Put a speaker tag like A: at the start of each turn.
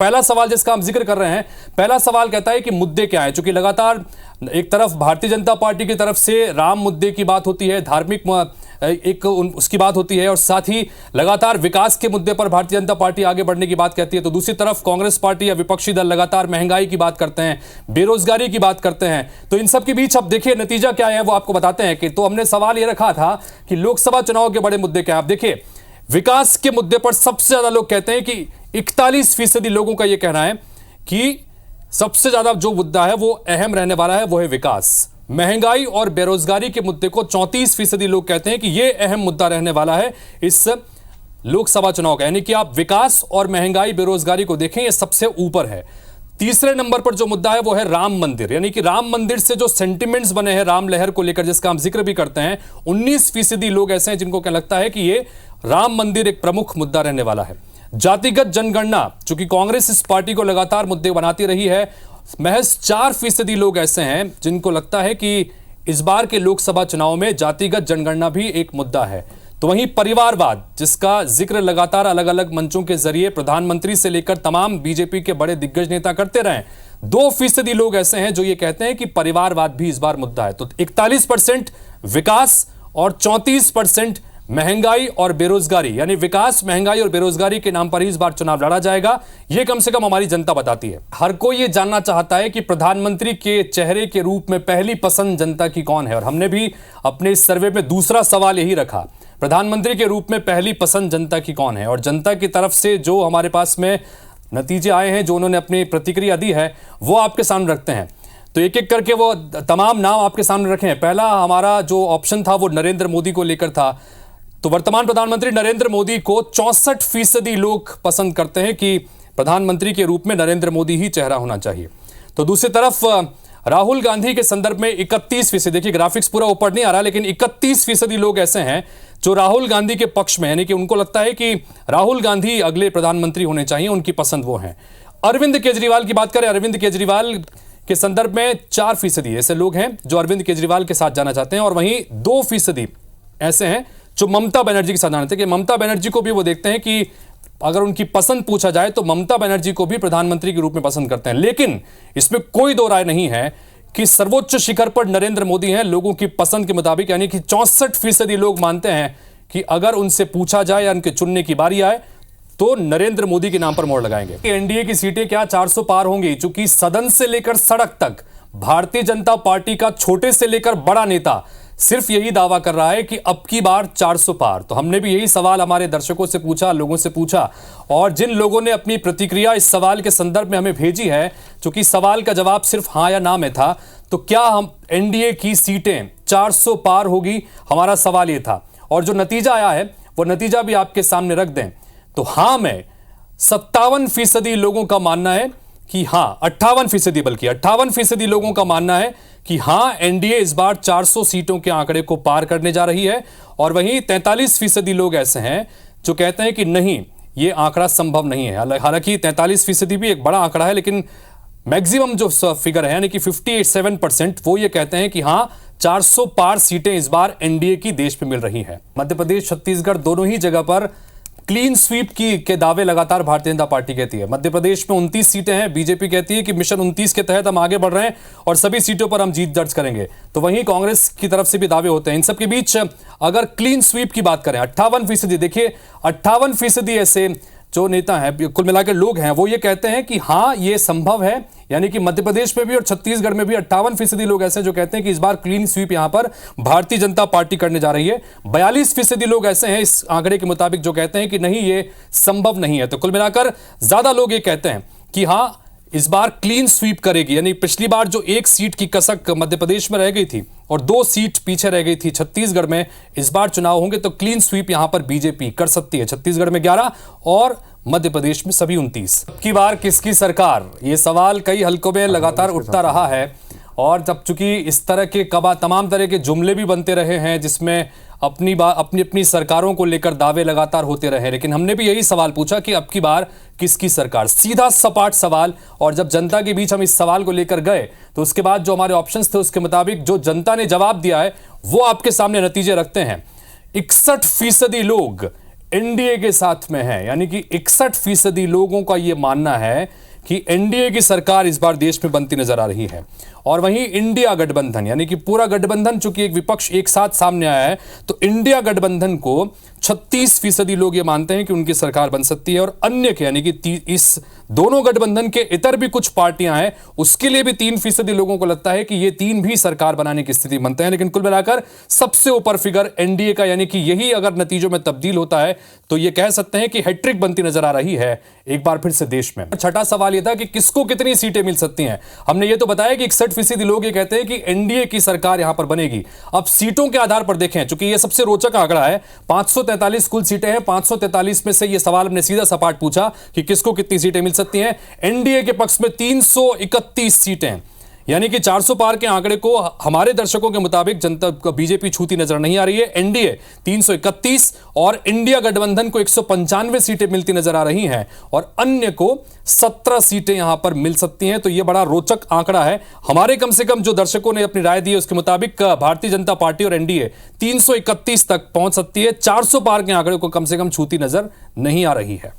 A: पहला सवाल जिसका हम जिक्र कर रहे हैं, पहला सवाल कहता है कि मुद्दे क्या हैं। चूंकि लगातार एक तरफ भारतीय जनता पार्टी की तरफ से राम मुद्दे की बात होती है, धार्मिक उसकी बात होती है, और साथ ही लगातार विकास के मुद्दे पर भारतीय जनता पार्टी आगे बढ़ने की बात कहती है, तो दूसरी तरफ कांग्रेस पार्टी या विपक्षी दल लगातार महंगाई की बात करते हैं, बेरोजगारी की बात करते हैं। तो इन सब के बीच अब देखिए नतीजा क्या है वो आपको बताते हैं। कि तो हमने सवाल ये रखा था कि लोकसभा चुनाव के बड़े मुद्दे क्या है। आप देखिए विकास के मुद्दे पर सबसे ज्यादा लोग कहते हैं कि 41% लोगों का यह कहना है कि सबसे ज्यादा जो मुद्दा है वो अहम रहने वाला है, वो है विकास। महंगाई और बेरोजगारी के मुद्दे को 34% लोग कहते हैं कि यह अहम मुद्दा रहने वाला है इस लोकसभा चुनाव का। यानी कि आप विकास और महंगाई बेरोजगारी को देखें, यह सबसे ऊपर है। तीसरे नंबर पर जो मुद्दा है वो है राम मंदिर। यानी कि राम मंदिर से जो सेंटिमेंट्स बने हैं राम लहर को लेकर, जिसका हम जिक्र भी करते हैं, 19% लोग ऐसे हैं जिनको क्या लगता है कि ये राम मंदिर एक प्रमुख मुद्दा रहने वाला है। जातिगत जनगणना, चूंकि कांग्रेस इस पार्टी को लगातार मुद्दे बनाती रही है, महज 4% लोग ऐसे हैं जिनको लगता है कि इस बार के लोकसभा चुनाव में जातिगत जनगणना भी एक मुद्दा है। तो वहीं परिवारवाद, जिसका जिक्र लगातार अलग अलग मंचों के जरिए प्रधानमंत्री से लेकर तमाम बीजेपी के बड़े दिग्गज नेता करते रहे, 2% लोग ऐसे हैं जो ये कहते हैं कि परिवारवाद भी इस बार मुद्दा है। तो 41% विकास और 34% महंगाई और बेरोजगारी, यानी विकास, महंगाई और बेरोजगारी के नाम पर ही इस बार चुनाव लड़ा जाएगा, यह कम से कम हमारी जनता बताती है। हर कोई यह जानना चाहता है कि प्रधानमंत्री के चेहरे के रूप में पहली पसंद जनता की कौन है, और हमने भी अपने इस सर्वे में दूसरा सवाल यही रखा, प्रधानमंत्री के रूप में पहली पसंद जनता की कौन है। और जनता की तरफ से जो हमारे पास में नतीजे आए हैं, जो उन्होंने अपनी प्रतिक्रिया दी है, वो आपके सामने रखते हैं। तो एक एक करके वो तमाम नाम आपके सामने रखे हैं। पहला हमारा जो ऑप्शन था वो नरेंद्र मोदी को लेकर था। तो वर्तमान प्रधानमंत्री नरेंद्र मोदी को 64% लोग पसंद करते हैं कि प्रधानमंत्री के रूप में नरेंद्र मोदी ही चेहरा होना चाहिए। तो दूसरी तरफ राहुल गांधी के संदर्भ में 31%, देखिए ग्राफिक्स पूरा ऊपर नहीं आ रहा, लेकिन 31% लोग ऐसे हैं जो राहुल गांधी के पक्ष में, यानी कि उनको लगता है कि राहुल गांधी अगले प्रधानमंत्री होने चाहिए, उनकी पसंद वो हैं। अरविंद केजरीवाल की बात करें, अरविंद केजरीवाल के संदर्भ में 4% ऐसे लोग हैं जो अरविंद केजरीवाल के साथ जाना चाहते हैं, और वहीं 2% ऐसे हैं जो ममता बनर्जी के साथ जाना चाहते हैं। कि ममता बनर्जी को भी वो देखते हैं कि अगर उनकी पसंद पूछा जाए तो ममता बनर्जी को भी प्रधानमंत्री के रूप में पसंद करते हैं। लेकिन इसमें कोई दो राय नहीं है कि सर्वोच्च शिखर पर नरेंद्र मोदी हैं लोगों की पसंद के मुताबिक। यानी कि 64% लोग मानते हैं कि अगर उनसे पूछा जाए या उनके चुनने की बारी आए तो नरेंद्र मोदी के नाम पर मोहर लगाएंगे। एनडीए की सीटें क्या 400 पार होंगी? चूंकि सदन से लेकर सड़क तक भारतीय जनता पार्टी का छोटे से लेकर बड़ा नेता सिर्फ यही दावा कर रहा है कि अब की बार 400 पार। तो हमने भी यही सवाल हमारे दर्शकों से पूछा, लोगों से पूछा, और जिन लोगों ने अपनी प्रतिक्रिया इस सवाल के संदर्भ में हमें भेजी है, चूंकि सवाल का जवाब सिर्फ हाँ या ना में था, तो क्या हम एनडीए की सीटें 400 पार होगी, हमारा सवाल ये था। और जो नतीजा आया है वो नतीजा भी आपके सामने रख दें तो हाँ में 57% लोगों का मानना है कि हाँ, 58%, बल्कि 58% लोगों का मानना है कि हां एनडीए इस बार 400 सीटों के आंकड़े को पार करने जा रही है। और वहीं 43% लोग ऐसे हैं जो कहते हैं कि नहीं, यह आंकड़ा संभव नहीं है। हालांकि 43% भी एक बड़ा आंकड़ा है, लेकिन मैक्सिमम जो फिगर है यानी कि 57%, वो ये कहते हैं कि हां 400 पार सीटें इस बार एनडीए की देश में मिल रही है। मध्य प्रदेश, छत्तीसगढ़ दोनों ही जगह पर क्लीन स्वीप के दावे लगातार भारतीय जनता पार्टी कहती है। मध्य प्रदेश में 29 सीटें हैं, बीजेपी कहती है कि मिशन 29 के तहत हम आगे बढ़ रहे हैं और सभी सीटों पर हम जीत दर्ज करेंगे। तो वहीं कांग्रेस की तरफ से भी दावे होते हैं। इन सब के बीच अगर क्लीन स्वीप की बात करें, 58%, देखिए 58% ऐसे जो नेता हैं, कुल मिलाकर लोग हैं, वो ये कहते हैं कि हाँ ये संभव है। यानी कि मध्य प्रदेश में भी और छत्तीसगढ़ में भी 58% लोग ऐसे हैं जो कहते हैं कि इस बार क्लीन स्वीप यहां पर भारतीय जनता पार्टी करने जा रही है। 42% लोग ऐसे हैं इस आंकड़े के मुताबिक जो कहते हैं कि नहीं, ये संभव नहीं है। तो कुल मिलाकर ज्यादा लोग ये कहते हैं कि हाँ इस बार क्लीन स्वीप करेगी। यानी पिछली बार जो 1 सीट की कसक मध्य प्रदेश में रह गई थी और 2 सीट पीछे रह गई थी छत्तीसगढ़ में, इस बार चुनाव होंगे तो क्लीन स्वीप यहां पर बीजेपी कर सकती है। छत्तीसगढ़ में 11 और मध्य प्रदेश में सभी 29। अब की बार किसकी सरकार, ये सवाल कई हलकों में लगातार उठता रहा है। और जब चूंकि इस तरह के तमाम तरह के जुमले भी बनते रहे हैं जिसमें अपनी सरकारों को लेकर दावे लगातार होते रहे, लेकिन हमने भी यही सवाल पूछा कि अब की बार किसकी सरकार, सीधा सपाट सवाल। और जब जनता के बीच हम इस सवाल को लेकर गए तो उसके बाद जो हमारे ऑप्शंस थे उसके मुताबिक जो जनता ने जवाब दिया है वो आपके सामने नतीजे रखते हैं। 61% लोग एनडीए के साथ में है, यानी कि 61% लोगों का यह मानना है कि एनडीए की सरकार इस बार देश में बनती नजर आ रही है। और वहीं इंडिया गठबंधन, यानी कि पूरा गठबंधन, चूंकि एक विपक्ष एक साथ सामने आया है, तो इंडिया गठबंधन को 36% लोग ये मानते हैं कि उनकी सरकार बन सकती है। और अन्य के, यानी कि इस दोनों गठबंधन के इतर भी कुछ पार्टियां हैं, उसके लिए भी 3% लोगों को लगता है कि ये तीन भी सरकार बनाने की स्थिति बनते हैं। लेकिन कुल मिलाकर सबसे ऊपर फिगर एनडीए का, यानी कि यही अगर नतीजों में तब्दील होता है तो ये कह सकते हैं कि हैट्रिक बनती नजर आ रही है एक बार फिर से देश में। छठा सवाल यह था कि किसको कितनी सीटें मिल सकती हैं। हमने ये तो बताया कि 61% लोग ये कहते हैं कि एनडीए की सरकार यहां पर बनेगी। अब सीटों के आधार पर देखें, चूंकि यह सबसे रोचक आंकड़ा है, 543 कुल सीटें हैं, 543 में से यह सवाल हमने सीधा सपाट पूछा कि किसको कितनी सीटें मिल सकती हैं। एनडीए के पक्ष में 331 सीटें, यानी कि 400 पार के आंकड़े को हमारे दर्शकों के मुताबिक जनता बीजेपी छूती नजर नहीं आ रही है। एनडीए 331 और इंडिया गठबंधन को 195 सीटें मिलती नजर आ रही हैं और अन्य को 17 सीटें यहां पर मिल सकती हैं। तो यह बड़ा रोचक आंकड़ा है। हमारे कम से कम जो दर्शकों ने अपनी राय दी है उसके मुताबिक भारतीय जनता पार्टी और एनडीए 331 तक पहुंच सकती है। 400 पार के आंकड़े को कम से कम छूती नजर नहीं आ रही है।